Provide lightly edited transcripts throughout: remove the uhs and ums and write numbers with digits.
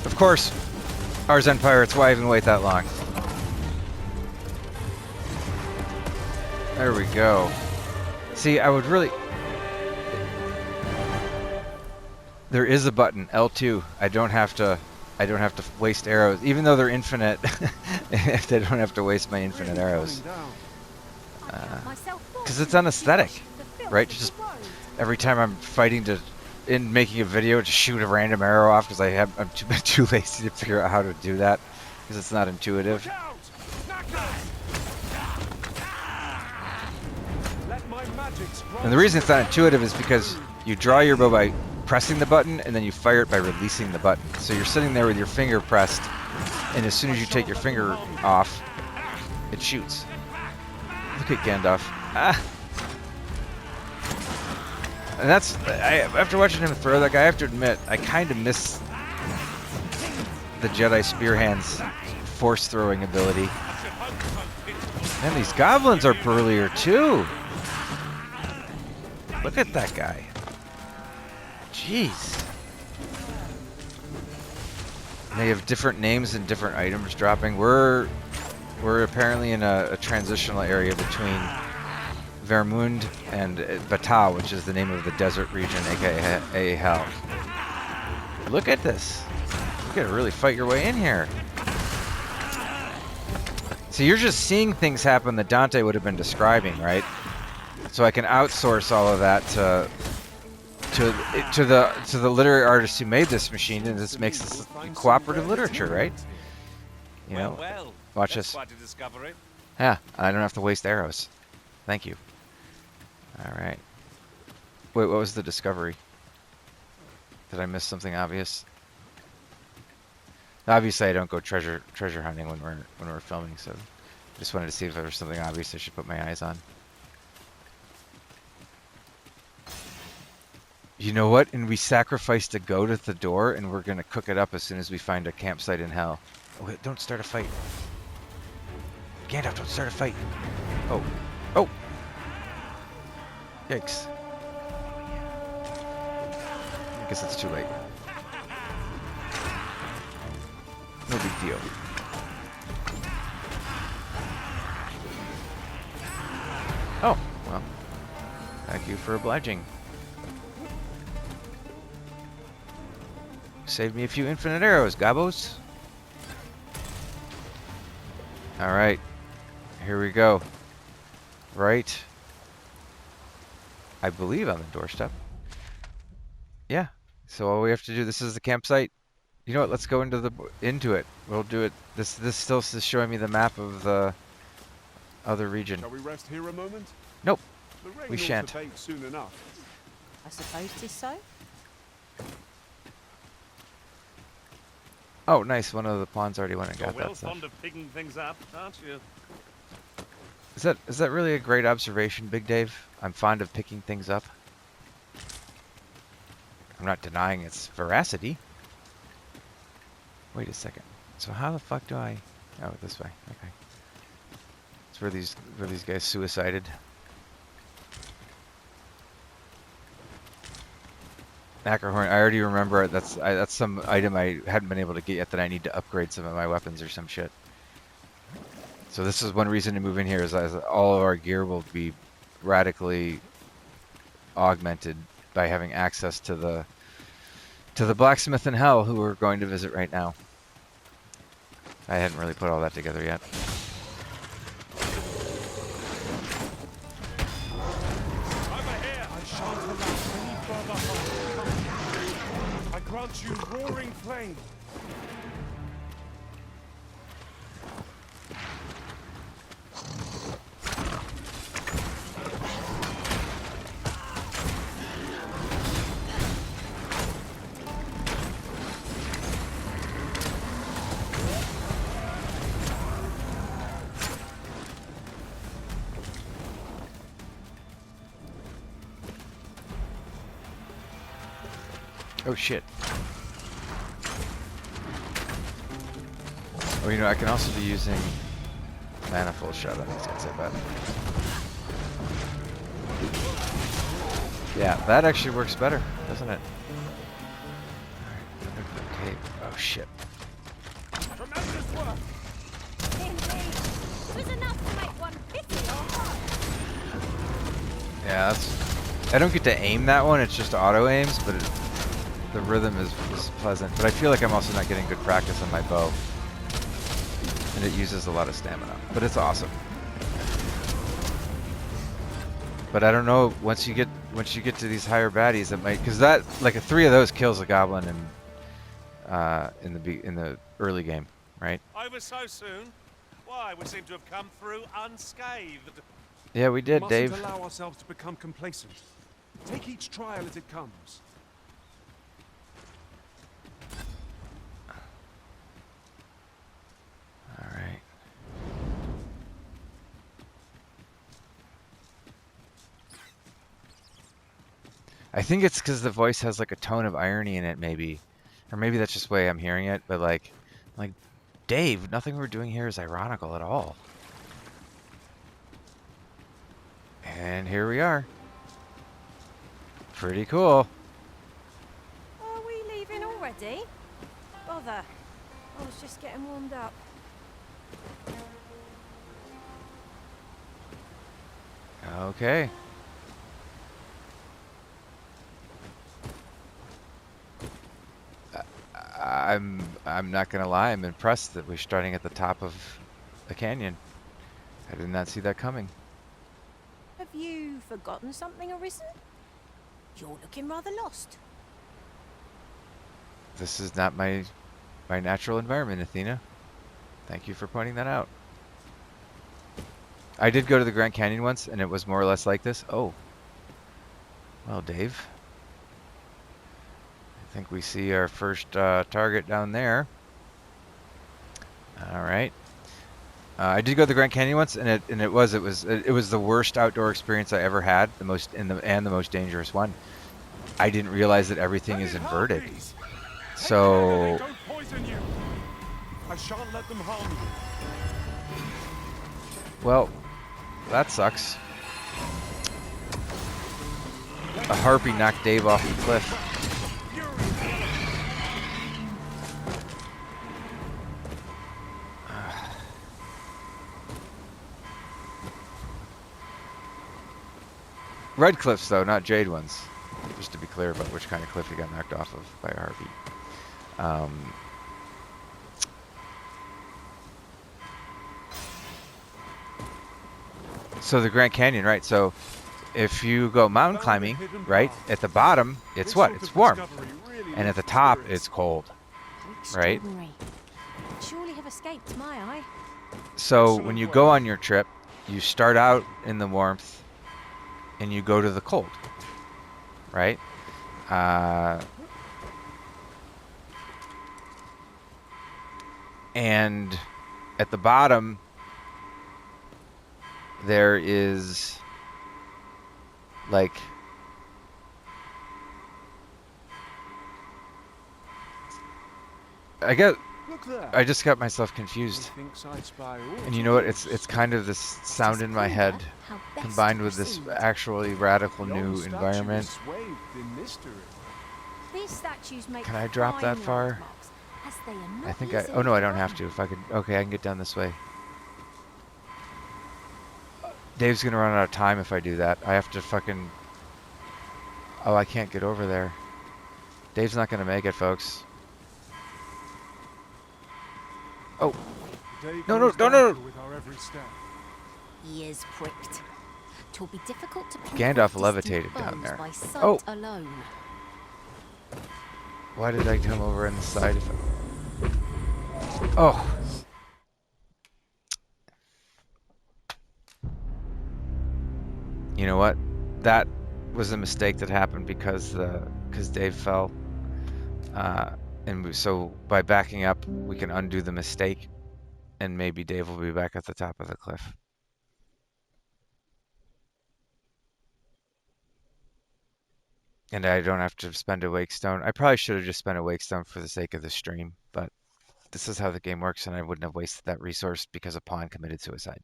Of course, Arzen Pirates, why even wait that long? There we go. See, I would really... There is a button, L2. I don't have to waste arrows, even though they're infinite. If they don't have to waste my infinite arrows. Because it's unaesthetic, right? Just every time I'm fighting making a video to shoot a random arrow off because I'm too lazy to figure out how to do that because it's not intuitive. And the reason it's not intuitive is because you draw your bow by pressing the button and then you fire it by releasing the button. So you're sitting there with your finger pressed, and as soon as you take your finger off, it shoots. Look at Gandalf. Ah. And that's, after watching him throw that guy, I have to admit, I kind of miss the Jedi Spear Hand's force throwing ability. And these goblins are burlier too. Look at that guy. Jeez. And they have different names and different items dropping. We're apparently in a transitional area between Vermund and Bataa, which is the name of the desert region, aka Hell. Look at this. You gotta really fight your way in here. So you're just seeing things happen that Dante would have been describing, right? So I can outsource all of that to the literary artists who made this machine, and this makes this cooperative literature, right? You know, watch this. Yeah, I don't have to waste arrows. Thank you. All right. Wait, what was the discovery? Did I miss something obvious? Obviously, I don't go treasure hunting when we're filming, so I just wanted to see if there was something obvious I should put my eyes on. You know what? And we sacrificed a goat at the door, and we're gonna cook it up as soon as we find a campsite in Hell. Oh, wait, don't start a fight. Gandalf, don't start a fight. Oh. Oh! Yikes. I guess it's too late. No big deal. Oh, well. Thank you for obliging. Saved me a few infinite arrows, Gabos. Alright. Here we go. Right. I believe on the doorstep. Yeah. So all we have to do, this is the campsite. You know what? Let's go into it. We'll do it. This still is showing me the map of the other region. Shall we rest here a moment? Nope. The rain We ought to shan't. abate soon enough. I suppose 'tis so. Oh, nice. One of the pawns already went and got You're well that stuff. fond of picking things up, aren't you? Is that really a great observation, Big Dave? I'm fond of picking things up. I'm not denying its veracity. Wait a second. So how the fuck do I... Oh, this way. Okay. It's where these guys suicided. Ackerhorn, I already remember it. That's some item I hadn't been able to get yet that I need to upgrade some of my weapons or some shit. So this is one reason to move in here, is all of our gear will be radically augmented by having access to the blacksmith in Hell, who we're going to visit right now. I hadn't really put all that together yet. Over here! I shan't allow any further harm. I grant you roaring flame. Oh shit. Oh, you know, I can also be using manifold shot on these guys, I bet. Yeah, that actually works better, doesn't it? Alright, okay, Oh shit. Tremendous work. Indeed. It was enough to make one pity or heart. Yeah, that's. I don't get to aim that one. It's just auto aims, but the rhythm is pleasant. But I feel like I'm also not getting good practice on my bow, and it uses a lot of stamina. But it's awesome. But I don't know. Once you get to these higher baddies, it might, because that, like, 3 of those kills a goblin in the early game, right? Over so soon? Why, we seem to have come through unscathed. Yeah, we did, Mustn't Dave. allow ourselves to become complacent. Take each trial as it comes. All right. I think it's because the voice has like a tone of irony in it, maybe, or maybe that's just the way I'm hearing it. But like, Dave, nothing we're doing here is ironical at all. And here we are. Pretty cool. Are we leaving already? Bother. I was just getting warmed up. Okay. I'm not gonna lie, I'm impressed that we're starting at the top of a canyon. I did not see that coming. Have you forgotten something, Arisen? You're looking rather lost. This is not my natural environment, Athena. Thank you for pointing that out. I did go to the Grand Canyon once, and it was more or less like this. Oh. Well, Dave. I think we see our first target down there. All right. I did go to the Grand Canyon once, and it was the worst outdoor experience I ever had. The most dangerous one. I didn't realize that everything is inverted. So. They don't poison you. I shan't let them harm you. Well, that sucks. A harpy knocked Dave off the cliff. Red cliffs, though, not jade ones. Just to be clear about which kind of cliff he got knocked off of by a harpy. So the Grand Canyon, right? So if you go mountain climbing, right, at the bottom, it's what? It's warm. And at the top, it's cold, right? Extraordinary. Surely have escaped my eye. So when you go on your trip, you start out in the warmth and you go to the cold, right? And at the bottom, there is like I just got myself confused. And you know what? It's kind of this sound in my head combined with this actually radical new environment. These statues make Can I drop that fine far? landmarks, as they are not I think easily oh no, I don't have forgotten. to. If I could, okay, I can get down this way. Dave's gonna run out of time if I do that. I have to fucking, oh, I can't get over there. Dave's not gonna make it, folks. Oh. No. Ears pricked. 'Twill be difficult to Gandalf pinpoint levitated distant down foes there. by sight Oh. alone. Why did I come over on the side of it? Oh. You know what? That was a mistake that happened because Dave fell. So by backing up, we can undo the mistake, and maybe Dave will be back at the top of the cliff. And I don't have to spend a wake stone. I probably should have just spent a wake stone for the sake of the stream, but this is how the game works, and I wouldn't have wasted that resource because a pawn committed suicide.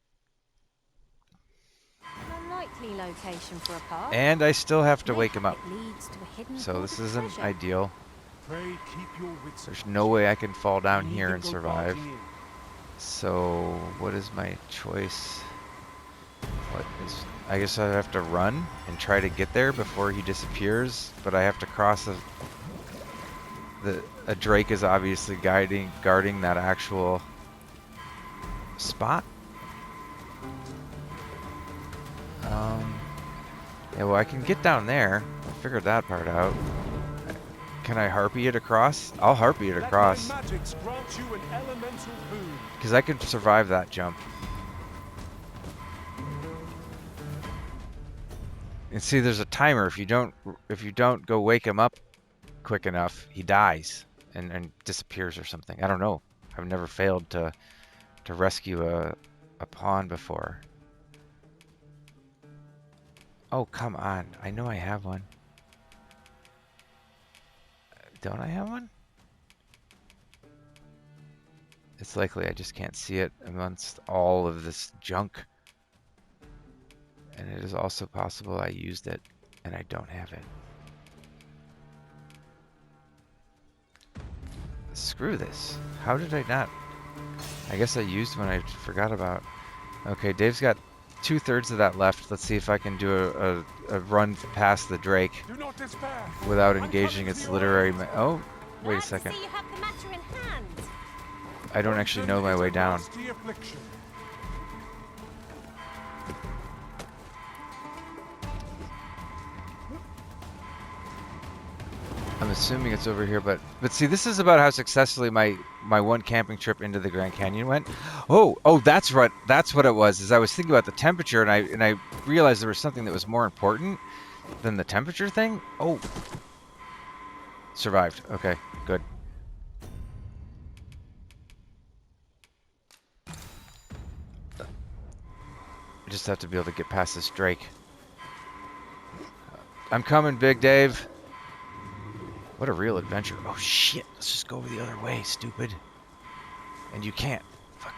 An unlikely location for a path. And I still have to wake him Mayhap up. it leads to a hidden So hoard this of isn't treasure. ideal. Pray keep your wits There's about no you. way I can fall down We need here them and go survive. barging in. So what is my choice? What is? I guess I have to run and try to get there before he disappears, but I have to cross a drake is obviously guarding that actual spot. Yeah, well, I can get down there. I figured that part out. Can I harpy it across? I'll harpy it Let across. my magics grant you an elemental boon. Because I can survive that jump. And see, there's a timer. If you don't go wake him up quick enough, he dies and disappears or something. I don't know. I've never failed to rescue a pawn before. Oh, come on. I know I have one. Don't I have one? It's likely I just can't see it amongst all of this junk. And it is also possible I used it and I don't have it. Screw this. How did I not? I guess I used one I forgot about. Okay, Dave's got 2/3 of that left. Let's see if I can do a run past the Drake Do not despair. without I'm engaging coming to its your literary. aid. Oh, wait a Glad to second. see you have the matter in hand. I don't actually know my Poison way is a down. nasty affliction. I'm assuming it's over here, but see, this is about how successfully my one camping trip into the Grand Canyon went. Oh, that's right. That's what it was. Is I was thinking about the temperature, and I realized there was something that was more important than the temperature thing. Oh, survived. Okay, good. I just have to be able to get past this Drake. I'm coming, Big Dave. What a real adventure. Oh shit, let's just go over the other way, stupid. And you can't. Fuck.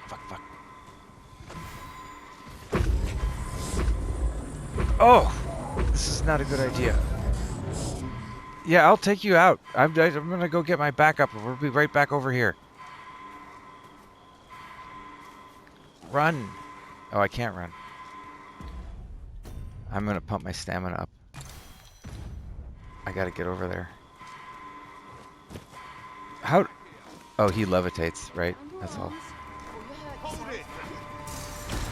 Oh! This is not a good idea. Yeah, I'll take you out. I'm gonna go get my backup and we'll be right back over here. Run! Oh, I can't run. I'm gonna pump my stamina up. I gotta get over there. How? Oh, he levitates, right? That's all. Hold it!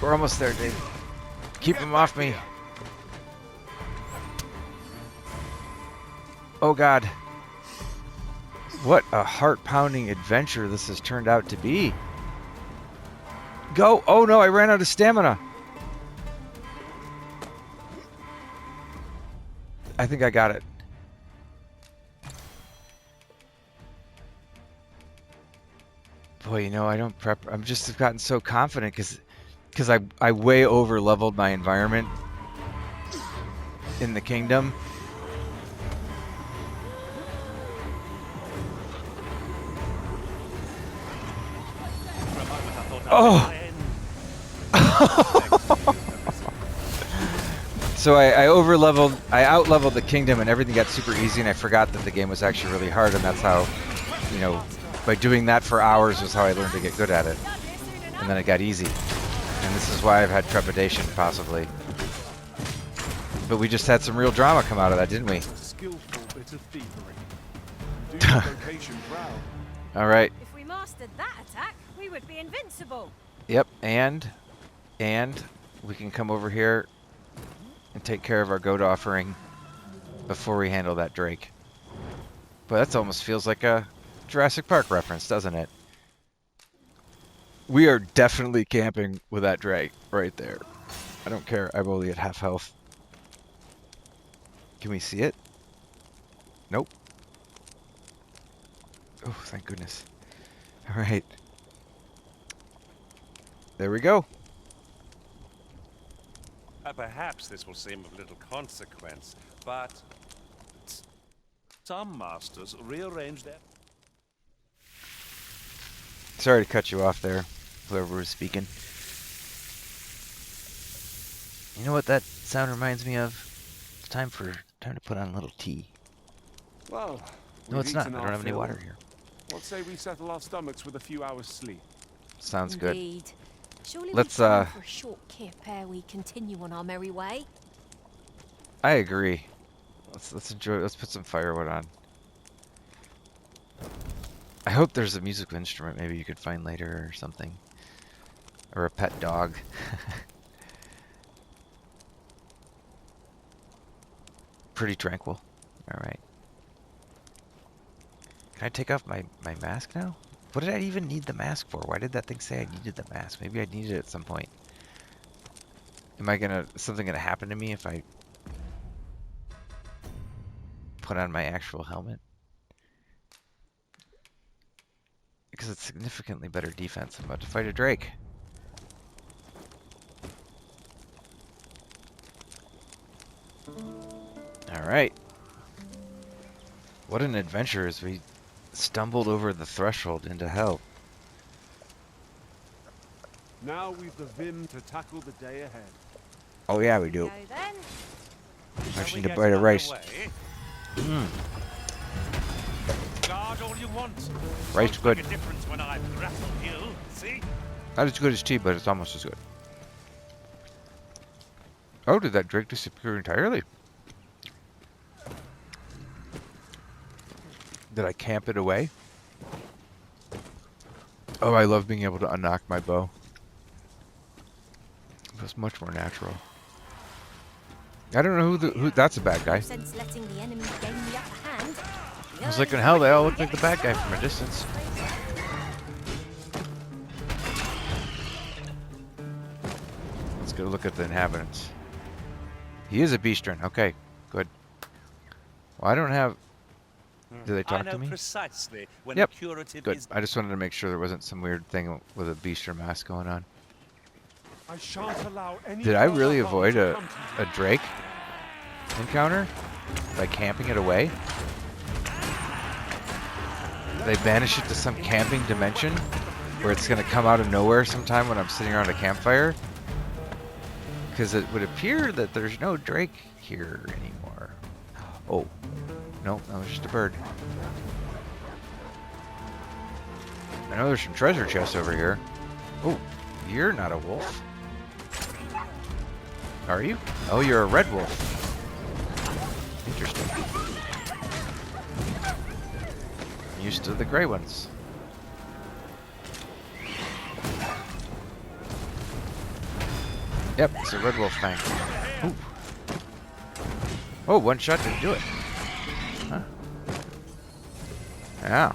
We're almost there, Dave. Keep him off me. Oh God. What a heart-pounding adventure this has turned out to be. Go! Oh no, I ran out of stamina. I think I got it. Boy, you know, I don't prep. I'm just have gotten so confident because I way over leveled my environment in the kingdom. For a moment I thought Oh! So I over leveled, I out leveled the kingdom and everything got super easy and I forgot that the game was actually really hard and that's how, you know, by doing that for hours was how I learned to get good at it. And then it got easy. And this is why I've had trepidation, possibly. But we just had some real drama come out of that, didn't we? Skillful bit of thievery. Do your vocation proud. All right. If we mastered that attack, we would be invincible. Yep. And we can come over here and take care of our goat offering before we handle that Drake. But that almost feels like a Jurassic Park reference, doesn't it? We are definitely camping with that Drake right there. I don't care. I'm only at half health. Can we see it? Nope. Oh, thank goodness. All right. There we go. Perhaps this will seem of little consequence, but some masters rearrange their... Sorry to cut you off there, whoever was speaking. You know what that sound reminds me of? It's time to put on a little tea. Well, No, We've it's not. eaten I our don't have any fill. water here. What say we settle our stomachs with a few hours sleep? Sounds good. Indeed. Surely Let's, we've time for a short kip ere we continue on our merry way. I agree. Let's enjoy. Let's put some firewood on. I hope there's a musical instrument maybe you could find later or something, or a pet dog. Pretty tranquil. All right. Can I take off my mask now? What did I even need the mask for? Why did that thing say I needed the mask? Maybe I needed it at some point. Is something gonna happen to me if I put on my actual helmet? Because it's significantly better defense. I'm about to fight a drake. All right. What an adventure as we stumbled over the threshold into hell. Now we've the vim to tackle the day ahead. Oh yeah, we do. Go then. I Shall just we need a get bite of rice. underway? Mm, Guard all you want. rice Won't good. make a difference when I grapple you. See? Not as good as tea, but it's almost as good. Oh, did that drake disappear entirely? Did I camp it away? Oh, I love being able to unlock my bow. That's much more natural. I don't know who that's a bad guy. No sense letting the enemy gain the upper hand. I was like, in hell, they all look like the bad guy from a distance. Let's go look at the inhabitants. He is a beastren. Okay, good. Well, I don't have... Do they talk I know to me? precisely when Yep, curative Good. is I just wanted to make sure there wasn't some weird thing with a beastren mask going on. I shan't allow any Did I further really harm avoid to a come to you. drake encounter by camping it away? They banish it to some camping dimension where it's going to come out of nowhere sometime when I'm sitting around a campfire? Because it would appear that there's no drake here anymore. Oh, no, that was just a bird. I know there's some treasure chests over here. Oh, you're not a wolf. Are you? Oh, you're a red wolf. Interesting. Used to the gray ones. Yep, it's a red wolf fang. Ooh. Oh, one shot didn't do it. Huh. Yeah.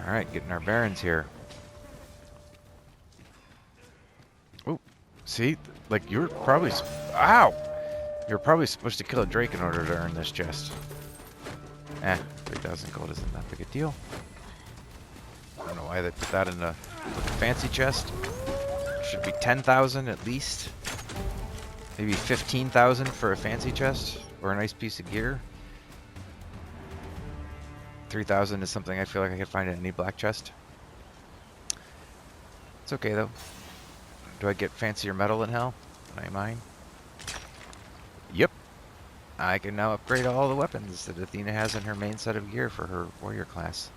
Alright, getting our bearings here. Oh, see? Like, you're probably... Ow! You're probably supposed to kill a drake in order to earn this chest. 3,000 gold isn't that big a deal. I don't know why they put that in the fancy chest. Should be 10,000 at least. Maybe 15,000 for a fancy chest or a nice piece of gear. 3,000 is something I feel like I could find in any black chest. It's okay though. Do I get fancier metal in hell? Can I mine? Yep. I can now upgrade all the weapons that Athena has in her main set of gear for her warrior class.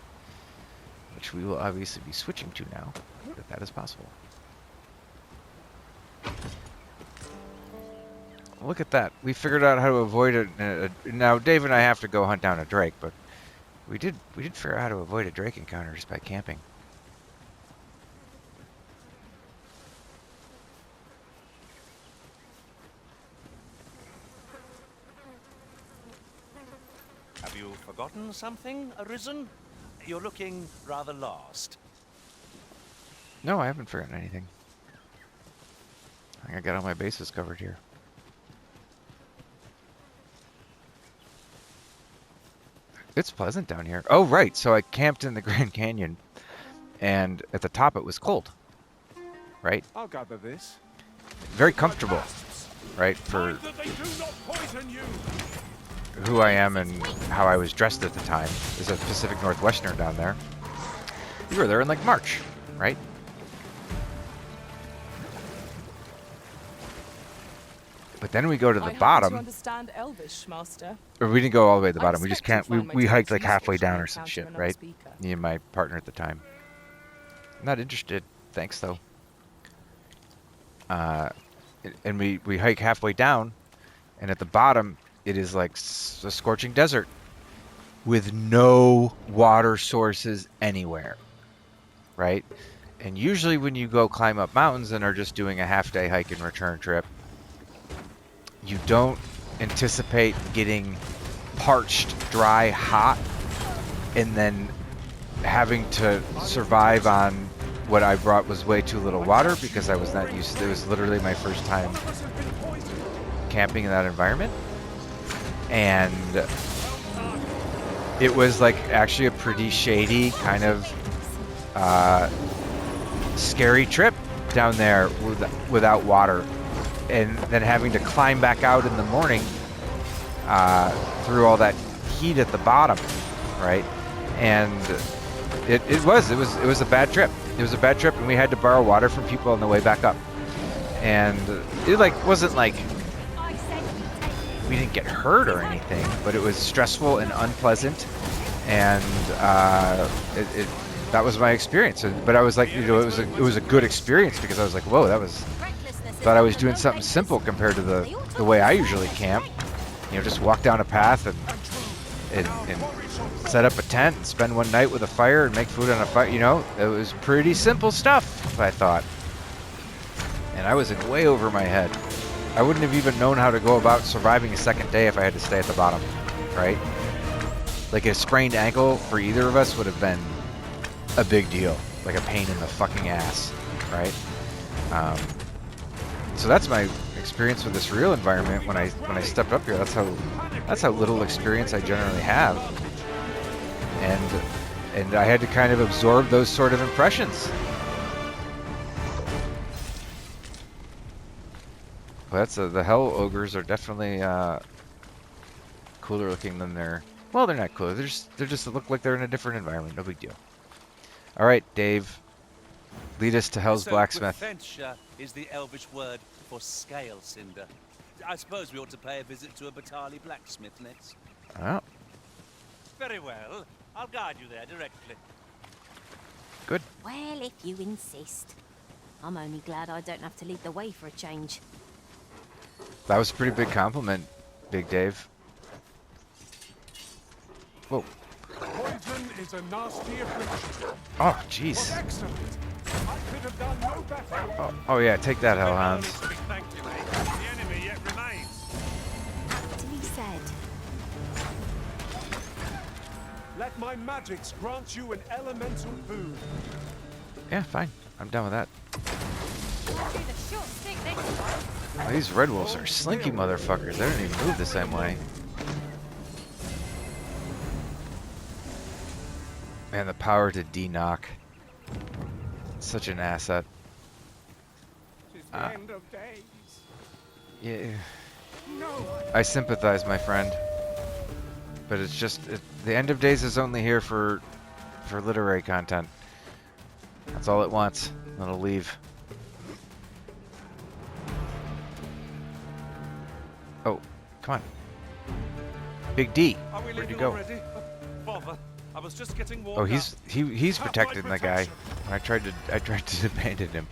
Which we will obviously be switching to now, if that is possible. Look at that. We figured out how to avoid it. Now, Dave and I have to go hunt down a drake, but we did figure out how to avoid a drake encounter just by camping. Have you forgotten something, Arisen? You're looking rather lost. No, I haven't forgotten anything. I think I got all my bases covered here. It's pleasant down here. Oh, right. So I camped in the Grand Canyon, and at the top it was cold. Right? I'll gather this. Very comfortable. Right? For Mind that they do not poison you. who I am and how I was dressed at the time. As a Pacific Northwesterner down there. You were there in like March, right? But then we go to the I happen to bottom, understand Elvish, Master. or we didn't go all the way to the I bottom. We just expect can't. you'll find my We hiked tales like halfway useful should down you or some encounter shit, another right? speaker. Me and my partner at the time. Not interested. Thanks though. And we hike halfway down, and at the bottom it is like a scorching desert with no water sources anywhere, right? And usually when you go climb up mountains and are just doing a half-day hike and return trip, you don't anticipate getting parched, dry, hot, and then having to survive on what I brought was way too little water because I was not used to it. It was literally my first time camping in that environment. And it was like actually a pretty shady kind of scary trip down there without water, and then having to climb back out in the morning through all that heat at the bottom, right? And it was a bad trip. It was a bad trip, and we had to borrow water from people on the way back up. And it wasn't like we didn't get hurt or anything, but it was stressful and unpleasant, and that was my experience. But I was like, it was a good experience because I was like, whoa, thought I was doing something simple compared to the way I usually camp. Just walk down a path and set up a tent and spend one night with a fire and make food on a fire. It was pretty simple stuff, I thought. And I was in way over my head. I wouldn't have even known how to go about surviving a second day if I had to stay at the bottom, right? Like a sprained ankle for either of us would have been a big deal, like a pain in the fucking ass, right? So that's my experience with this real environment when I stepped up here. That's how little experience I generally have, and I had to kind of absorb those sort of impressions. Well, the hell ogres are definitely cooler looking than they're not cooler. They just look like they're in a different environment. No big deal. All right, Dave, lead us to Hell's Blacksmith. Gwythentia is the Elvish word for scale cinder. I suppose we ought to pay a visit to a Batali blacksmith next. Oh, Very well. I'll guide you there directly. good. Well, if you insist. I'm only glad I don't have to lead the way for a change. That was a pretty big compliment, Big Dave. Whoa. Poison is a nasty affliction. Oh, jeez. Excellent. I could have done no better. Oh yeah, take that, Hellhounds. Thank you, mate. The enemy yet remains. Aptly said. Let my magics grant you an elemental boon. Yeah, fine. I'm done with that. I'll do the short stick next time. Oh, these red wolves are slinky motherfuckers. They don't even move the same way. Man, the power to de-knock. Such an asset. Tis the end of days. Yeah. No. I sympathize, my friend. But it's just the end of days is only here for literary content. That's all it wants. Then it'll leave. Oh, come on. Big D. Are we Where'd you leaving go? already? Bother. I was just getting warmed Oh, up. he's Have my protecting the guy. protection. I tried to abandon him.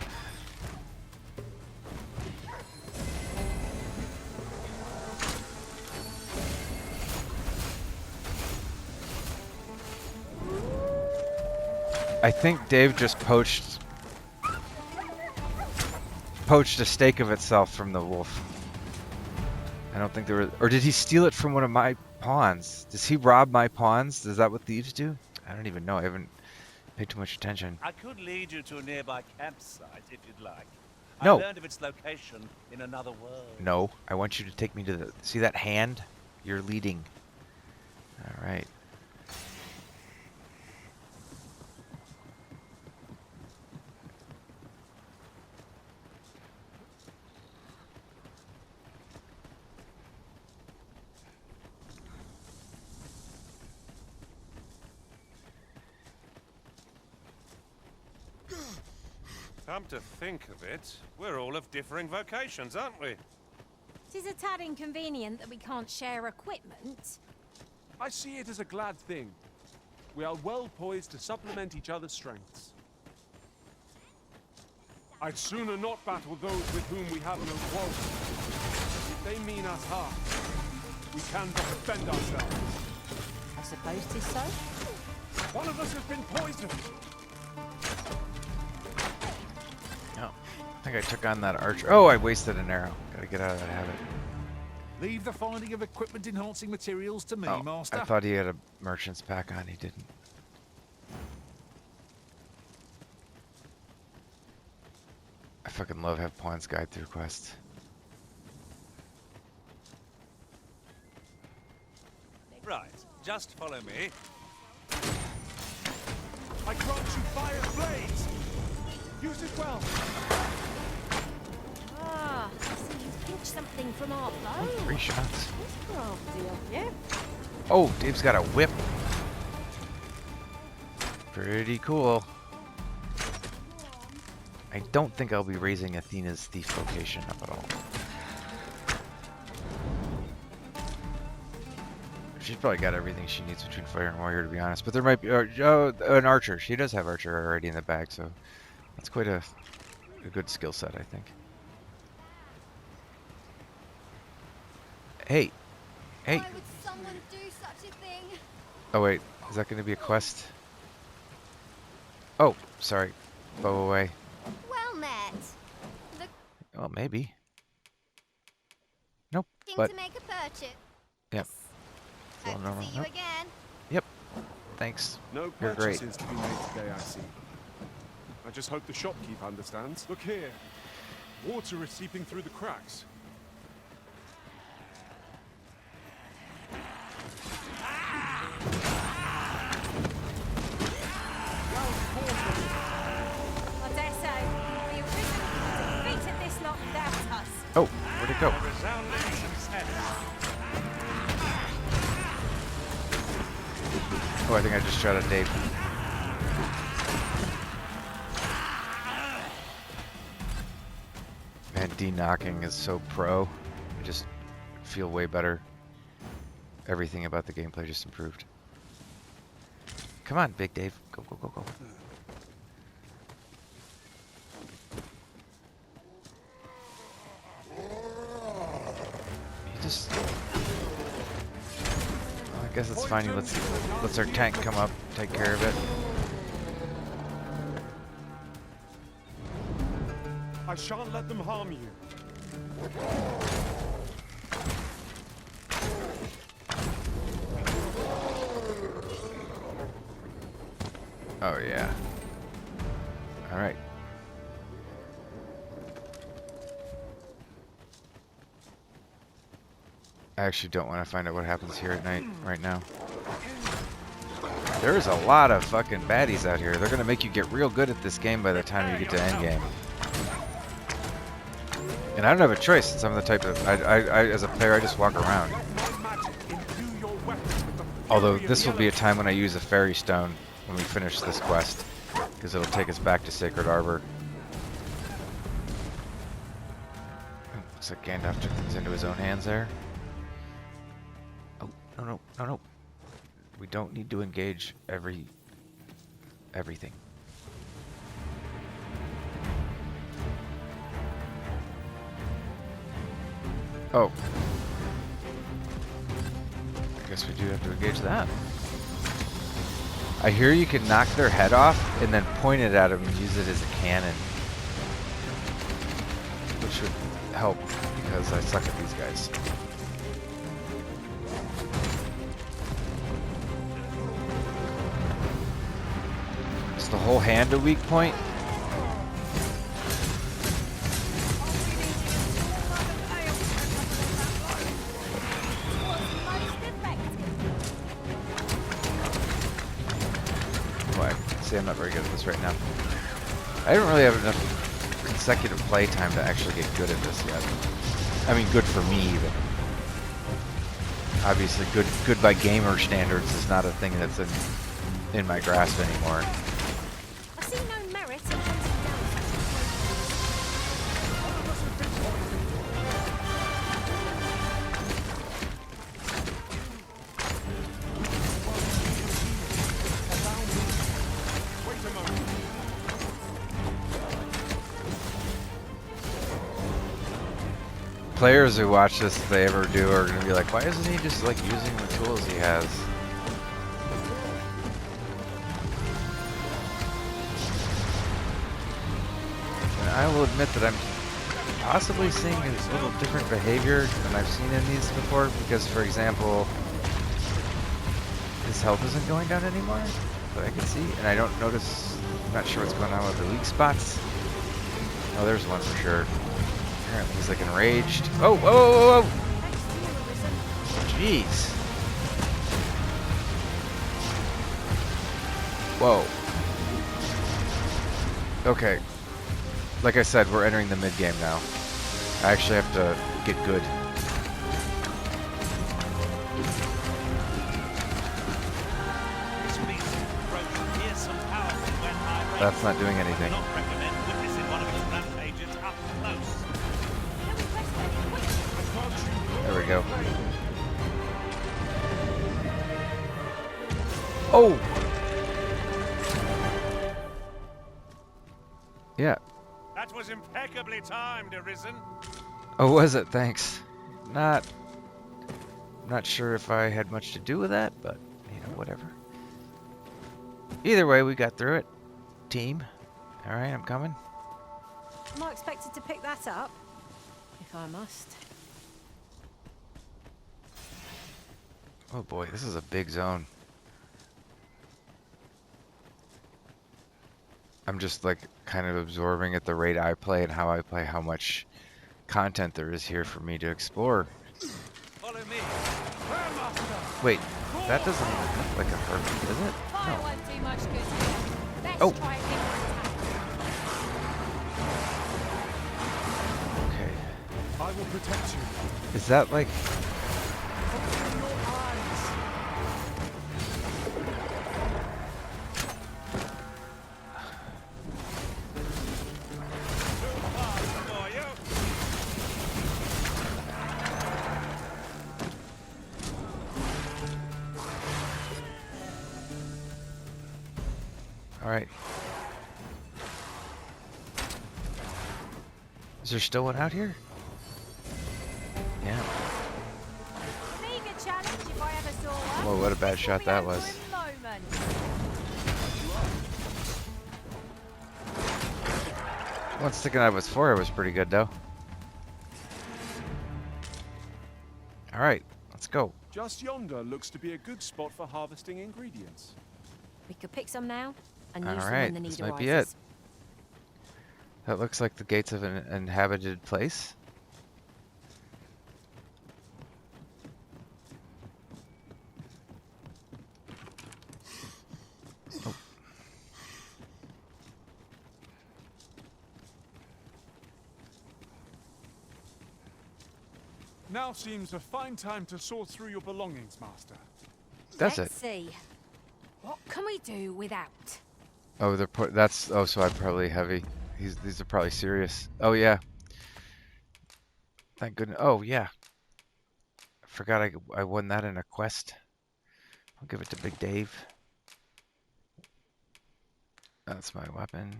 I think Dave just poached a steak of itself from the wolf. I don't think there were, or did he steal it from one of my pawns? Does he rob my pawns? Is that what thieves do? I don't even know. I haven't paid too much attention. I could lead you to a nearby campsite if you'd like. No. I learned of its location in another world. No, I want you to take me to the, see that hand? You're leading. All right. Come to think of it, we're all of differing vocations, aren't we? 'Tis a tad inconvenient that we can't share equipment. I see it as a glad thing. We are well poised to supplement each other's strengths. I'd sooner not battle those with whom we have no quarrel. If they mean us harm, we can but defend ourselves. I suppose 'tis so. One of us has been poisoned. Oh, I think I took on that archer. Oh, I wasted an arrow. Gotta get out of that habit. Leave the finding of equipment-enhancing materials to me, Oh, Master. I thought he had a merchant's pack on. He didn't. I fucking love Have Pawn's Guide through quests. Right, just follow me. I grant you fire's blaze. Use it well. Ah, I see you pinched something from our bow. 3 shots. That's crafty of you. Oh, Dave's got a whip. Pretty cool. I don't think I'll be raising Athena's thief vocation up at all. She's probably got everything she needs between fighter and warrior, to be honest. But there might be an archer. She does have archer already in the bag, so that's quite a good skill set, I think. Hey, hey. Why would someone do such a thing? Oh wait, is that going to be a quest? Oh, sorry. Bow away. Well met. Well, maybe. Nope. Looking But to make a purchase. Yep. Hope Well, to no, see you no. again. Yep. Thanks. No You're great. purchases to be made today, I see. I just hope the shopkeep understands. Look here. Water is seeping through the cracks. I dare say, we have defeated this lot without us. Oh, where'd it go? Resounding success. Oh, I think I just shot at Dave. Man, de-knocking is so pro. I just feel way better. Everything about the gameplay just improved. Come on, Big Dave. Go, go, go, go. You just... Well, I guess it's fine. He lets our tank come up, take care of it. I shan't let them harm you. Oh, yeah. Alright. I actually don't want to find out what happens here at night right now. There's a lot of fucking baddies out here. They're gonna make you get real good at this game by the time you get to endgame. And I don't have a choice since I'm the type of... as a player, I just walk around. Although this will be a time when I use a fairy stone when we finish this quest, because it'll take us back to Sacred Arbor. Looks like Gandalf took things into his own hands there. Oh, no, no, no, no. We don't need to engage everything. Oh. I guess we do have to engage that. I hear you can knock their head off and then point it at them and use it as a cannon. Which would help because I suck at these guys. Is the whole hand a weak point? See, I'm not very good at this right now. I don't really have enough consecutive play time to actually get good at this yet. I mean, good for me, but obviously good by gamer standards is not a thing that's in my grasp anymore. I see no merit in hunting down such a players who watch this, if they ever do, are gonna be like, why isn't he just like using the tools he has? And I will admit that I'm possibly seeing a little different behavior than I've seen in these before, because for example, his health isn't going down anymore that I can see, and I don't notice, I'm not sure what's going on with the weak spots. Oh, there's one for sure. Apparently he's like enraged. Oh, whoa, whoa, whoa, whoa! Jeez. Whoa. Okay. Like I said, we're entering the mid-game now. I actually have to get good. This beast grows fearsome powerful when high raised. That's not doing I anything. do not recommend witnessing one of its rampages up close. There we go. Oh! Yeah. That was impeccably timed, Arisen. Oh, was it? Thanks. Not sure if I had much to do with that, but, you know, whatever. Either way, we got through it. Team. Alright, I'm coming. Am I expected to pick that up? If I must. Oh boy, this is a big zone. I'm just like kind of absorbing at the rate I play and how I play, how much content there is here for me to explore. Follow me. Wait, that doesn't even look like a heartbeat, does it? Fire No. won't do much good here. Let's Oh. try a different tack. Okay. I will protect you. Is that like... Open your eyes. For you. Alright. Is there still one out here? Yeah. Mega challenge if I ever saw one. Whoa, what a bad shot that was. Moment. One sticking out of his forehead was pretty good, though. Alright, let's go. Just yonder looks to be a good spot for harvesting ingredients. We could pick some now and use them Alright, when the need this might arises. be it. That looks like the gates of an inhabited place. Oh. Now seems a fine time to sort through your belongings, Master. That's Let's it. see. What can we do without? Oh, that's... Oh, so I'm probably heavy. These are probably serious. Oh, yeah. Thank goodness. Oh, yeah. I forgot I won that in a quest. I'll give it to Big Dave. That's my weapon.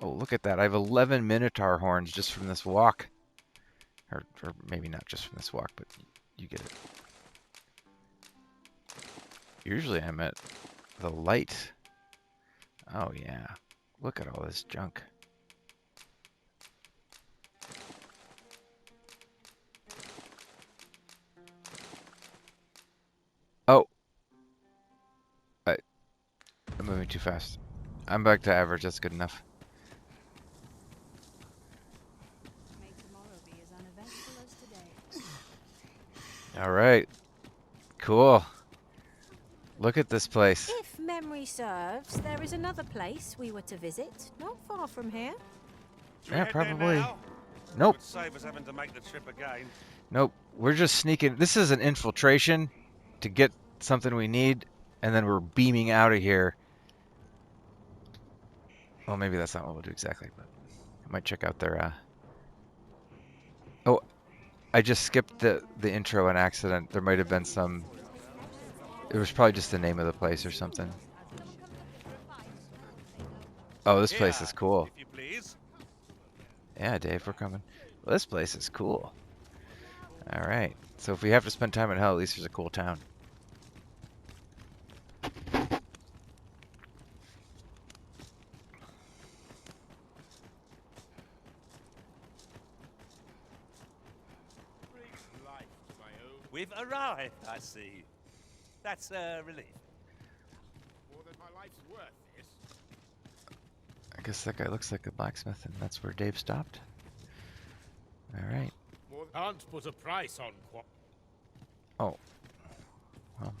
Oh, look at that. I have 11 Minotaur horns just from this walk. Or maybe not just from this walk, but you get it. Usually I'm at the light. Oh, yeah. Look at all this junk. Oh. I'm moving too fast. I'm back to average. That's good enough. May tomorrow be as uneventful as today. All right. Cool. Look at this place. If memory serves, there is another place we were to visit, not far from here. Should we Yeah, head there probably. now? Nope. Would save us having to make the trip again. Nope. We're just sneaking. This is an infiltration to get something we need, and then we're beaming out of here. Well, maybe that's not what we'll do exactly, but I might check out their... Oh, I just skipped the intro on accident. There might have been some... It was probably just the name of the place or something. Oh, this place Here, is cool. if you please. Yeah, Dave, we're coming. Well, this place is cool. All right. So if we have to spend time in hell, at least there's a cool town. Brings life to my own We've arrived, I see. That's a relief. more than my life's worth. This. I guess that guy looks like a blacksmith, and that's where Dave stopped. All right. More can't put a price on. Oh. Well,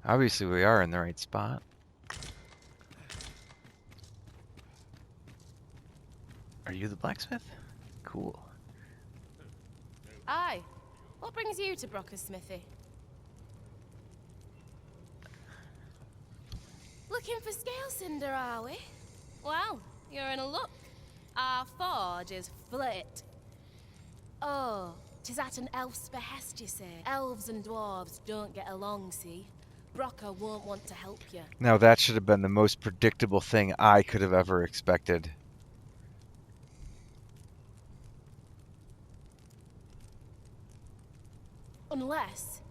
obviously we are in the right spot. Are you the blacksmith? Cool. Aye. What brings you to Brocker's smithy? Looking for scale cinder, are we? Well, you're in a look. Our forge is flit. Oh, 'tis at an elf's behest, you say. Elves and dwarves don't get along, see? Brocker won't want to help you. Now that should have been the most predictable thing I could have ever expected. Unless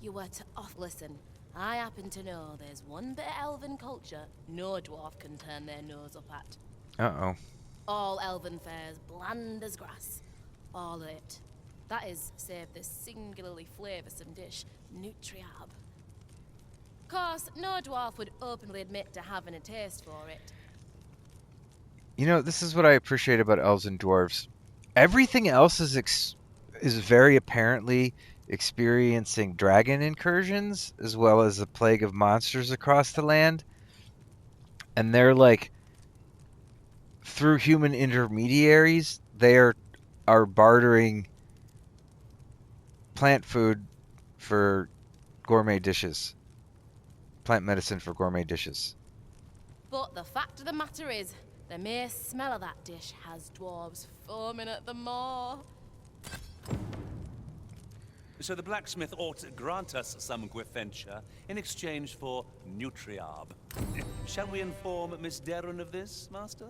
you were to listen, I happen to know there's one bit of elven culture no dwarf can turn their nose up at. Uh-oh. All elven fare's bland as grass. All of it. That is, save this singularly flavoursome dish, Nutriab. Course, no dwarf would openly admit to having a taste for it. You know, this is what I appreciate about elves and dwarves. Everything else is very apparently experiencing dragon incursions as well as a plague of monsters across the land. And they're like, through human intermediaries, they are bartering plant food for gourmet dishes. Plant medicine for gourmet dishes. But the fact of the matter is, the mere smell of that dish has dwarves foaming at the maw. So the blacksmith ought to grant us some Gwefentia in exchange for Nutriab. Shall we inform Miss Derun of this, Master?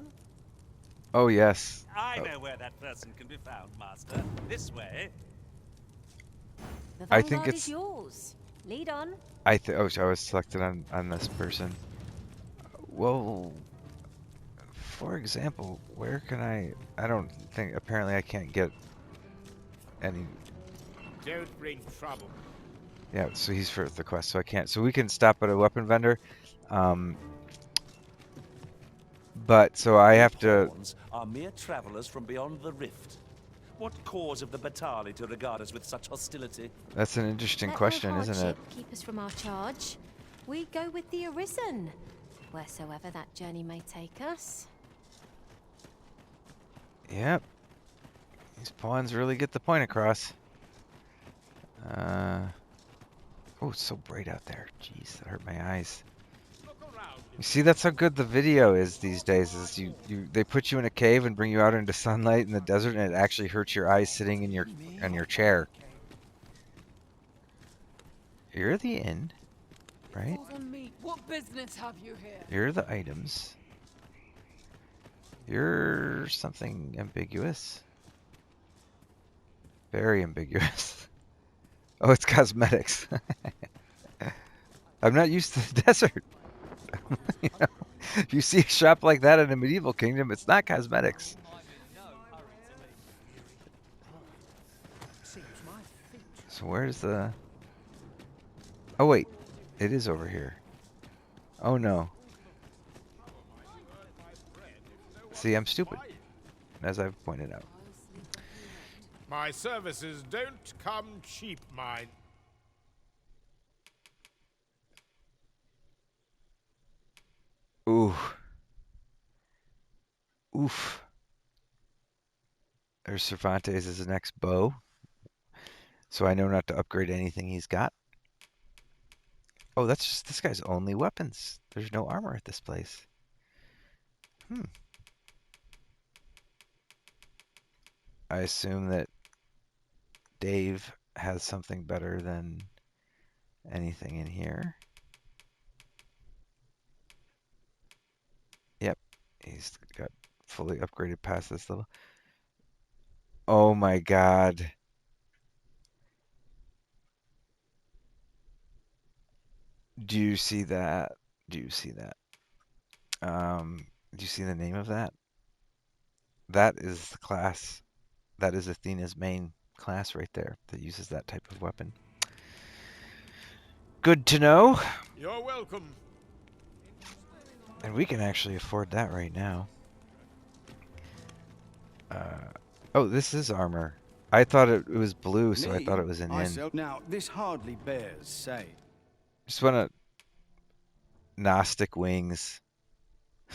Oh, yes. I know where that person can be found, Master. This way. The I vanguard think is it's- yours. Lead on. Oh, so I was selected on this person. Well, for example, where can I don't think, apparently I can't get any. Don't bring trouble. Yeah, so he's for the quest, so I can't. So we can stop at a weapon vendor. But so I have to. Pawns are mere travelers from beyond the rift. What cause of the Batali to regard us with such hostility? That's an interesting Let no question, isn't it? hardship keep us from our charge. We go with the Arisen, wheresoever that journey may take us. Yep. These pawns really get the point across. Oh, it's so bright out there. Jeez, that hurt my eyes. Look around. You see, that's how good the video is these days. Is they put you in a cave and bring you out into sunlight in the desert, and it actually hurts your eyes sitting in your chair. You're the inn, right? What business have you here? You're the items. You're something ambiguous. Very ambiguous. Oh, it's cosmetics. I'm not used to the desert. You know, if you see a shop like that in a medieval kingdom, it's not cosmetics. So where's the... Oh wait, it is over here. Oh no. See, I'm stupid, as I've pointed out. My services don't come cheap, mine. Ooh. Oof. There's Cervantes' next bow. So I know not to upgrade anything he's got. Oh, that's just this guy's only weapons. There's no armor at this place. I assume that Dave has something better than anything in here. Yep, He's got fully upgraded past this level. Oh my god. Do you see that? Do you see that? Do you see the name of that? That is the class. That is Athena's main class right there that uses that type of weapon. Good to know. You're welcome. And we can actually afford that right now. Oh, this is armor. I thought it was blue, so I thought it was an in. Now, this hardly bears saying. Just want to Gnostic wings.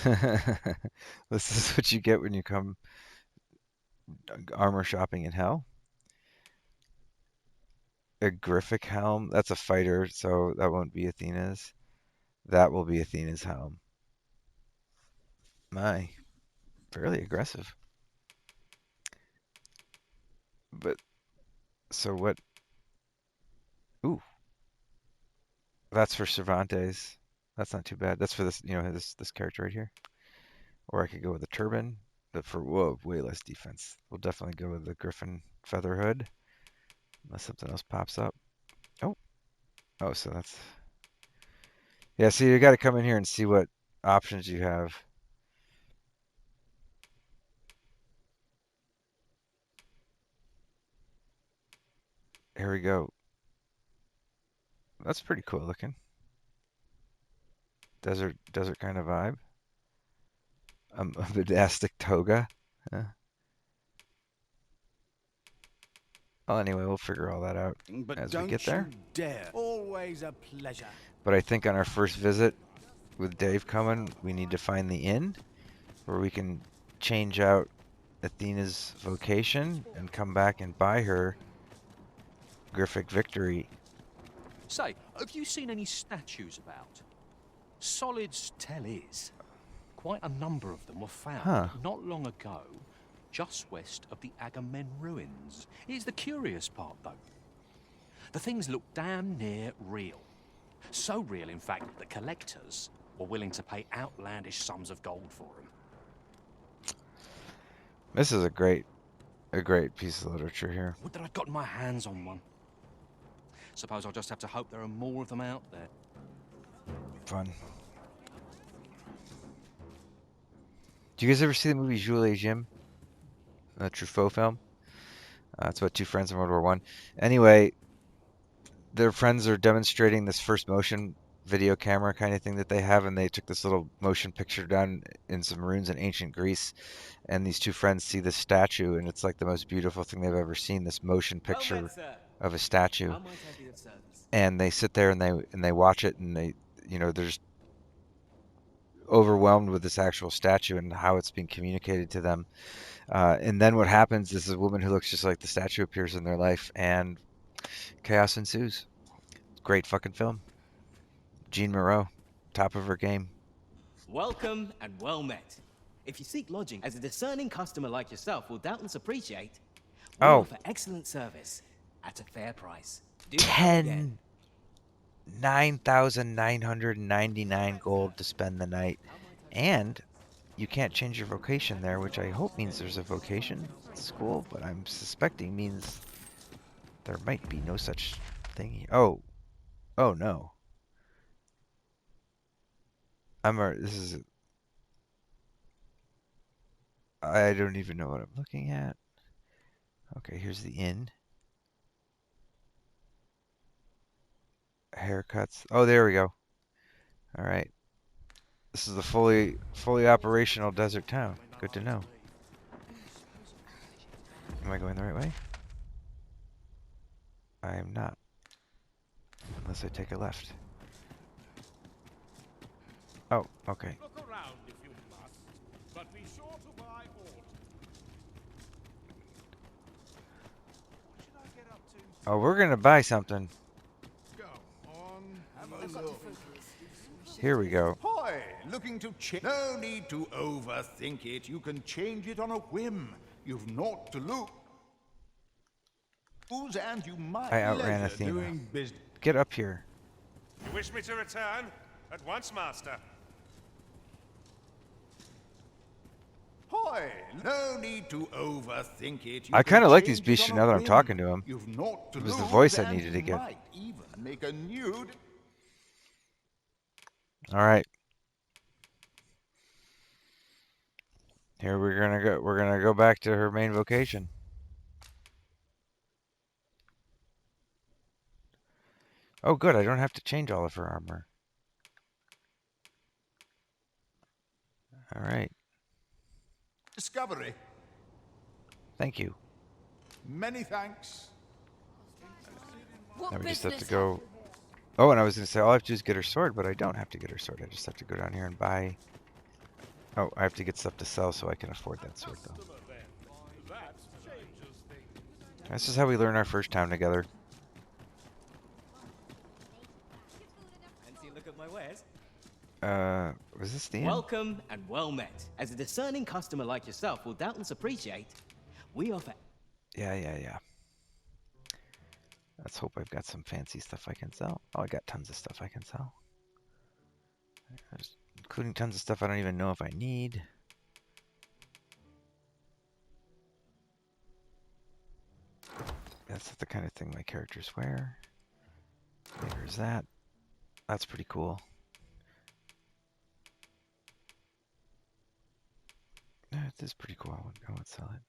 This is what you get when you come armor shopping in hell. A Griffic helm. That's a fighter, so that won't be Athena's. That will be Athena's helm. My, fairly aggressive. But so what? Ooh, that's for Cervantes. That's not too bad. That's for this, this character right here. Or I could go with the turban, but for whoa, way less defense. We'll definitely go with the Griffin feather hood, unless something else pops up. Oh, so that's yeah. So you got to come in here and see what options you have. Here we go. That's pretty cool looking. Desert kind of vibe. A monastic toga. Well, anyway, we'll figure all that out as we get there. Dare. Always a pleasure. But I think on our first visit with Dave coming, we need to find the inn where we can change out Athena's vocation and come back and buy her Griffic Victory. Say, have you seen any statues about? Solid's tell is. Quite a number of them were found not long ago, just west of the Agamemnon ruins. Here's the curious part, though. The things look damn near real. So real, in fact, that collectors were willing to pay outlandish sums of gold for them. This is a great piece of literature here. Would that I'd gotten my hands on one. Suppose I'll just have to hope there are more of them out there. Fun. Do you guys ever see the movie Jules et Jim? The Truffaut film? It's about two friends in World War One. Anyway, their friends are demonstrating this first motion video camera kind of thing that they have, and they took this little motion picture down in some ruins in ancient Greece, and these two friends see this statue, and it's like the most beautiful thing they've ever seen, this motion picture of a statue. And they sit there and they watch it, and they're just overwhelmed with this actual statue and how it's being communicated to them. And then what happens is a woman who looks just like the statue appears in their life, and chaos ensues. Great fucking film. Jean Moreau, top of her game. Welcome and well met. If you seek lodging, as a discerning customer like yourself will doubtless appreciate, we offer excellent service at a fair price. 9,999 gold to spend the night, and you can't change your vocation there, which I hope means there's a vocation school, but I'm suspecting means there might be no such thing. Oh no. I don't even know what I'm looking at. Okay, here's the inn. Haircuts. Oh, there we go. All right. This is the fully operational desert town. Good to know. Am I going the right way? I am not. Unless I take a left. Oh, okay. Look around if you must, but be sure to buy aught. What should I get up to? Oh, we're gonna buy something. Go on, have a look. Here we go. Hoy, looking to change. No need to overthink it. You can change it on a whim. You've naught to lose, and you might I outran Athena. doing business. Get up here. You wish me to return? At once, master. Why? No need to overthink it. I kind of like these beasts now that I'm talking to him. You've not to It was the lose, voice I and needed to get. might even make a new. All right. Here we're gonna go. We're gonna go back to her main vocation. Oh, good. I don't have to change all of her armor. All right. Discovery. Thank you. Many thanks. What Now we just have to business go. Oh, and I was gonna say all I have to do is get her sword, but I don't have to get her sword. I just have to go down here and buy. Oh, I have to get stuff to sell so I can afford that sword, though. This is how we learn our first time together. Fancy a look at my wares? Was this the end? Welcome and well met. As a discerning customer like yourself will doubtless appreciate, we offer... Yeah. Let's hope I've got some fancy stuff I can sell. Oh, I got tons of stuff I can sell. Including tons of stuff I don't even know if I need. That's the kind of thing my characters wear. There's that. That's pretty cool. It is pretty cool. I would sell it.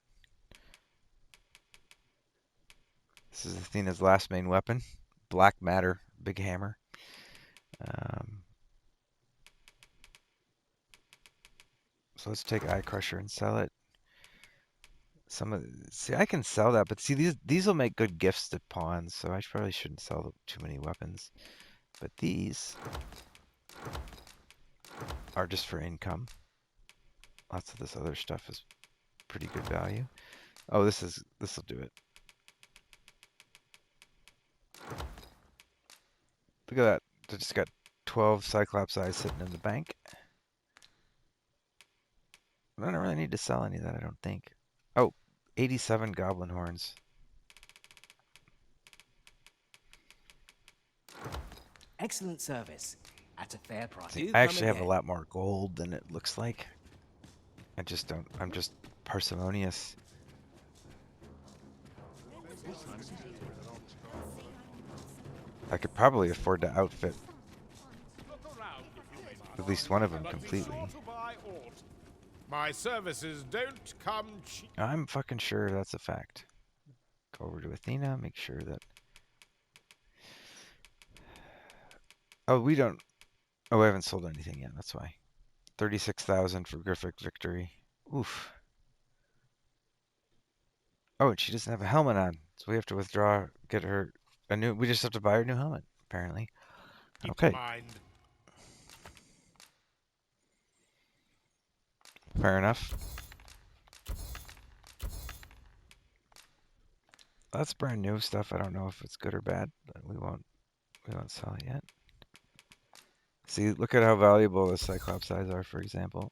This is Athena's last main weapon. Black matter, big hammer. So let's take Eye Crusher and sell it. See, I can sell that, but see, these will make good gifts to pawns, so I probably shouldn't sell too many weapons. But these are just for income. Lots of this other stuff is pretty good value. Oh, this will do it. Look at that. I just got 12 Cyclops eyes sitting in the bank. I don't really need to sell any of that, I don't think. Oh, 87 goblin horns. Excellent service at a fair price. See, I actually have a lot more gold than it looks like. I just don't. I'm just parsimonious. I could probably afford to outfit at least one of them completely. My services don't come cheap. I'm fucking sure that's a fact. Go over to Athena, make sure that... Oh, we don't... Oh, we haven't sold anything yet, that's why. 36,000 for Griffic Victory. Oof. Oh, and she doesn't have a helmet on, so we have to withdraw, get her a new... We just have to buy her a new helmet, apparently. Okay. Fair enough. That's brand new stuff. I don't know if it's good or bad, but we won't sell it yet. See, look at how valuable the Cyclops eyes are, for example.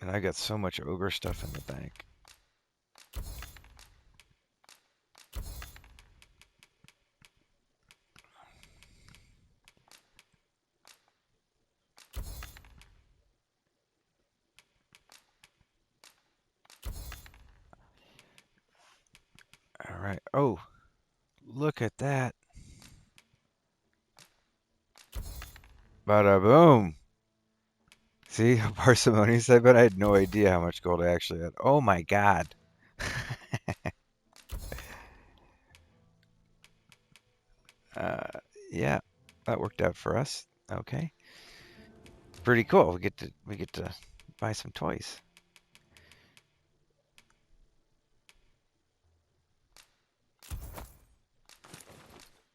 And I got so much ogre stuff in the bank. All right. Oh, look at that. Bada boom. See how parsimonious I've been? I had no idea how much gold I actually had. Oh my god. Yeah, that worked out for us. Okay. Pretty cool. We get to buy some toys.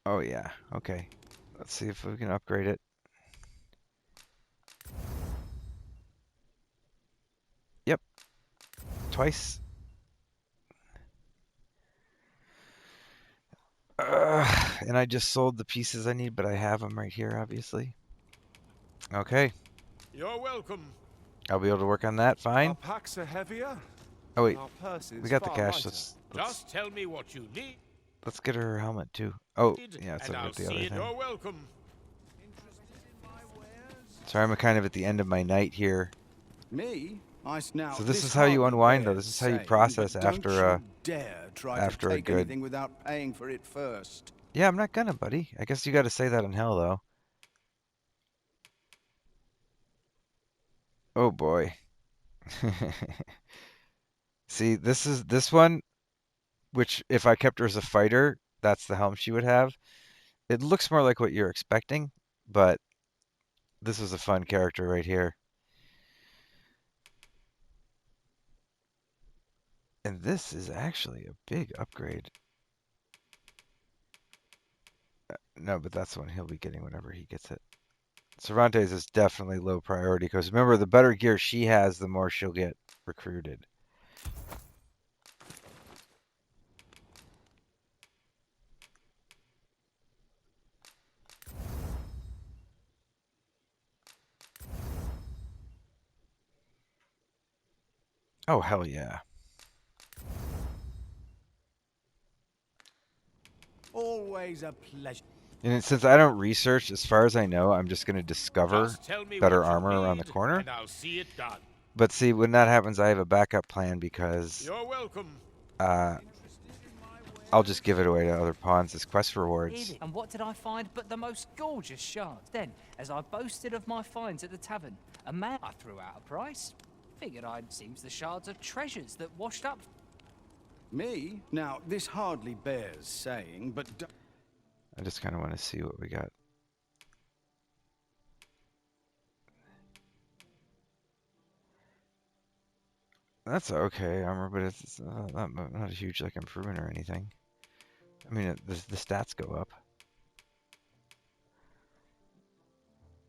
Oh yeah. Okay. Let's see if we can upgrade it. Yep. Twice. And I just sold the pieces I need, but I have them right here, obviously. Okay. You're welcome. I'll be able to work on that. Fine. Our packs are heavier. Oh wait, Our purses we got the far cash. lighter. Just tell me what you need. Let's get her helmet too. Oh, yeah, it's and up I'll with the see other it. thing. You're welcome. Sorry, I'm kind of at the end of my night here. Me? Now, So this is how you unwind, though. This is how you process after don't you dare try to after a take good. anything without paying for it first. Yeah, I'm not gonna, buddy. I guess you got to say that in hell, though. Oh boy. See, this one, which if I kept her as a fighter, that's the helm she would have. It looks more like what you're expecting, but this is a fun character right here. And this is actually a big upgrade. No, but that's the one he'll be getting whenever he gets it. Cervantes is definitely low priority because remember, the better gear she has, the more she'll get recruited. Oh, hell yeah. Always a pleasure. And since I don't research, as far as I know, I'm just going to discover Just tell me better what you armor around the need, corner. and I'll see it done. But see, when that happens, I have a backup plan because You're welcome. I'll just give it away to other pawns as quest rewards. And what did I find but the most gorgeous shards? Then, as I boasted of my finds at the tavern, a man I threw out a price. Figured seems the shards are treasures that washed up. Me? Now, this hardly bears saying, but... I just kind of want to see what we got. That's okay armor, but it's not a huge like improvement or anything. I mean, the stats go up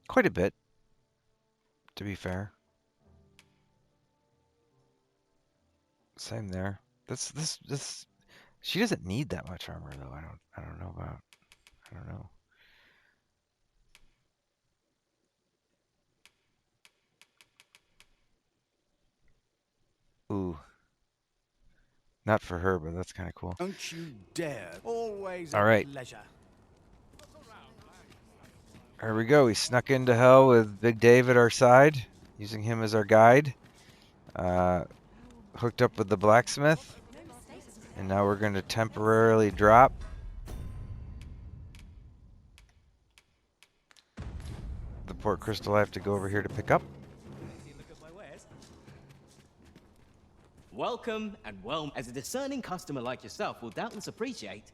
quite a bit, to be fair. Same there. This. She doesn't need that much armor though. I don't know about. I don't know. Ooh. Not for her, but that's kind of cool. Don't you dare. Always All right. Pleasure. Here we go. We snuck into hell with Big Dave at our side, using him as our guide. Hooked up with the blacksmith. And now we're going to temporarily drop. The port crystal I have to go over here to pick up. Welcome and well, as a discerning customer like yourself will doubtless appreciate.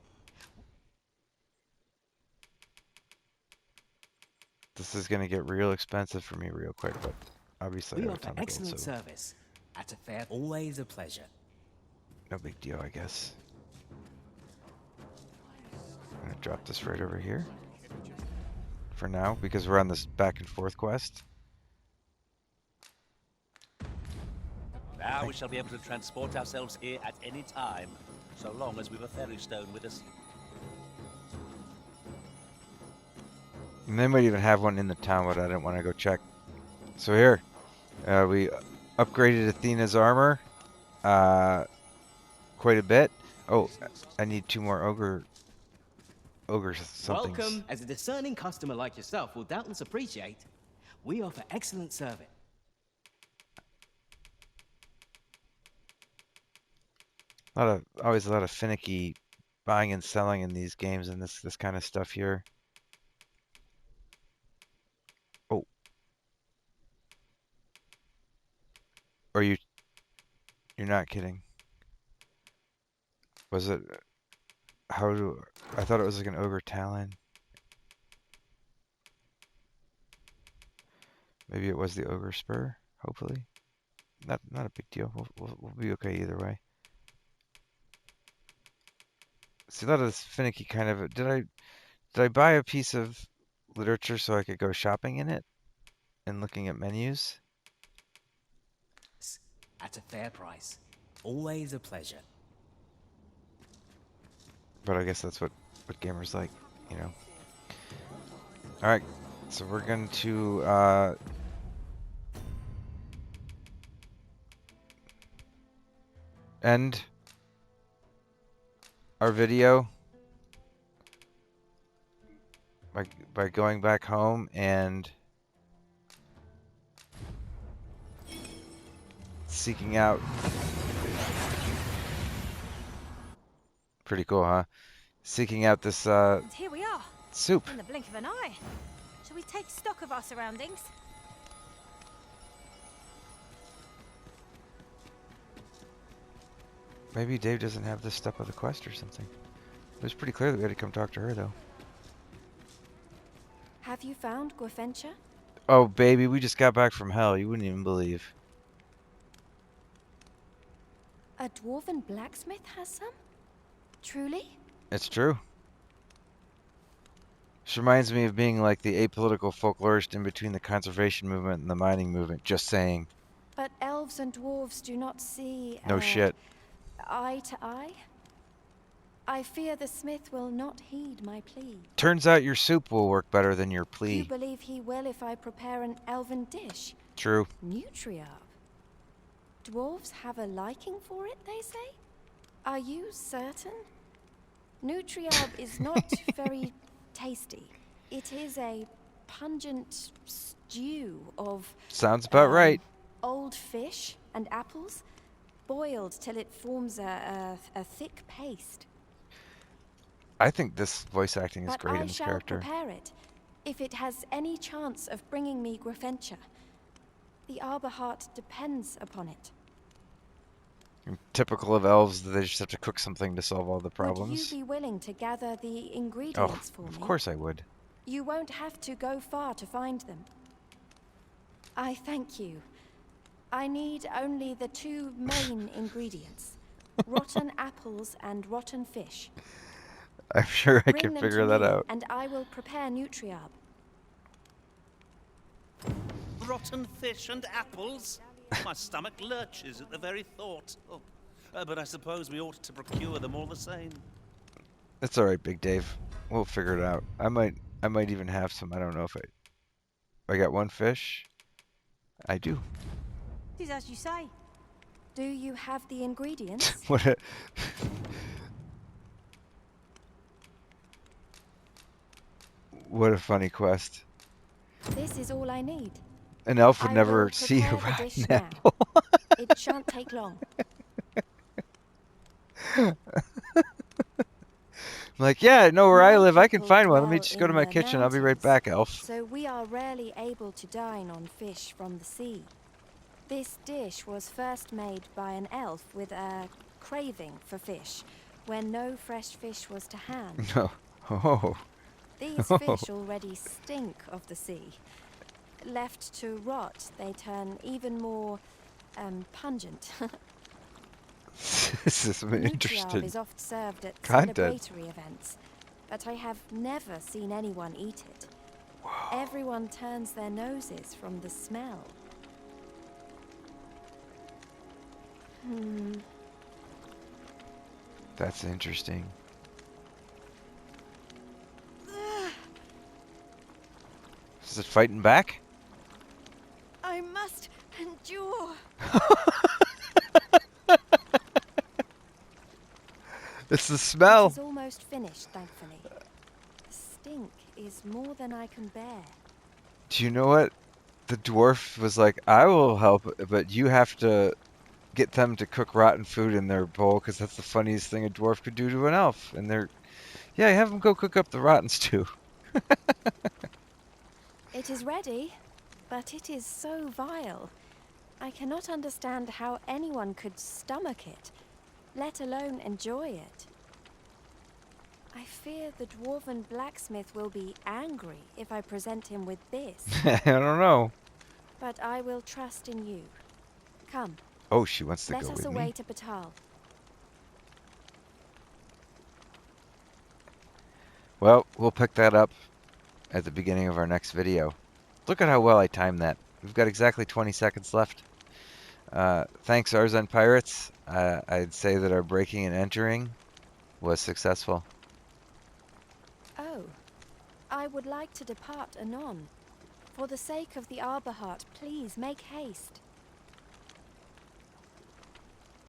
This is going to get real expensive for me real quick, but obviously We I have a offer ton of excellent gold, so service at a fair. Always a pleasure. no big deal, I guess. I'm going to drop this right over here for now because we're on this back and forth quest. Now we shall be able to transport ourselves here at any time, so long as we've a ferry stone with us. And they might even have one in the town, but I didn't want to go check. So here, we upgraded Athena's armor quite a bit. Oh, I need 2 more ogre somethings. Welcome, as a discerning customer like yourself will doubtless appreciate. We offer excellent service. Always a lot of finicky buying and selling in these games and this kind of stuff here. Oh. Are you're not kidding. Was it I thought it was like an ogre talon. Maybe it was the ogre spur, hopefully. Not a big deal. We'll be okay either way. See, a lot of this finicky kind of. Did I buy a piece of literature so I could go shopping in it and looking at menus? At a fair price. Always a pleasure. But I guess that's what gamers like, you know. All right, so we're going to end our video by going back home and seeking out. Pretty cool, huh? Seeking out this And here we are. soup. In the blink of an eye. Shall we take stock of our surroundings? Maybe Dave doesn't have this step of the quest or something. It was pretty clear that we had to come talk to her, though. Have you found Gwefencha? Oh, baby, we just got back from hell. You wouldn't even believe. A dwarven blacksmith has some? Truly? It's true. This reminds me of being like the apolitical folklorist in between the conservation movement and the mining movement. Just saying. But elves and dwarves do not see... No shit. Eye to eye? I fear the smith will not heed my plea. Turns out your soup will work better than your You plea. believe he will if I prepare an elven dish? True. Nutriarb. Dwarves have a liking for it, they say? Are you certain? Nutriarb is not very tasty. It is a pungent stew of... Sounds about right. Old fish and apples, boiled till it forms a thick paste. I think this voice acting is But great I in this shall character. prepare it, if it has any chance of bringing me Gwefencha. The Arbor Heart depends upon it. Typical of elves, they just have to cook something to solve all the problems. Would you be willing to gather the ingredients for me? Of course I would. You won't have to go far to find them. I thank you. I need only the two main ingredients. Rotten apples and rotten fish. I'm sure I Bring can them figure to that me, out. And I will prepare Nutriarb. Rotten fish and apples? My stomach lurches at the very thought. Oh, but I suppose we ought to procure them all the same. It's all right, Big Dave. We'll figure it out. I might even have some. I don't know if I got one fish. I do. It is as you say. Do you have the ingredients? What a what a funny quest. This is all I need. An elf would I never will see a prepare the rotten dish apple. It shan't take long. I'm like, yeah, I know where I live. I can People find one. Let me dwell just go to in my the kitchen. I'll be right mountains, back, elf. So we are rarely able to dine on fish from the sea. This dish was first made by an elf with a craving for fish, when no fresh fish was to hand. No. Oh. These fish already stink of the sea. Left to rot, they turn even more pungent. This is some Nutriarb interesting is oft served at content. celebratory events, but I have never seen anyone eat it. Everyone turns their noses from the smell. That's interesting. Is it fighting back? I must endure. It's the smell. It is almost finished, thankfully. The stink is more than I can bear. Do you know what? The dwarf was like, I will help, but you have to get them to cook rotten food in their bowl, because that's the funniest thing a dwarf could do to an elf. And they're, yeah, have them go cook up the rotten stew. It is ready, but it is so vile. I cannot understand how anyone could stomach it, let alone enjoy it. I fear the dwarven blacksmith will be angry if I present him with this. I don't know. But I will trust in you. Come. Oh, she wants to Let go us with away me. to Batal. Well, we'll pick that up at the beginning of our next video. Look at how well I timed that. We've got exactly 20 seconds left. Thanks, Arzen Pirates. I'd say that our breaking and entering was successful. Oh, I would like to depart anon. For the sake of the Arbor Heart, please make haste.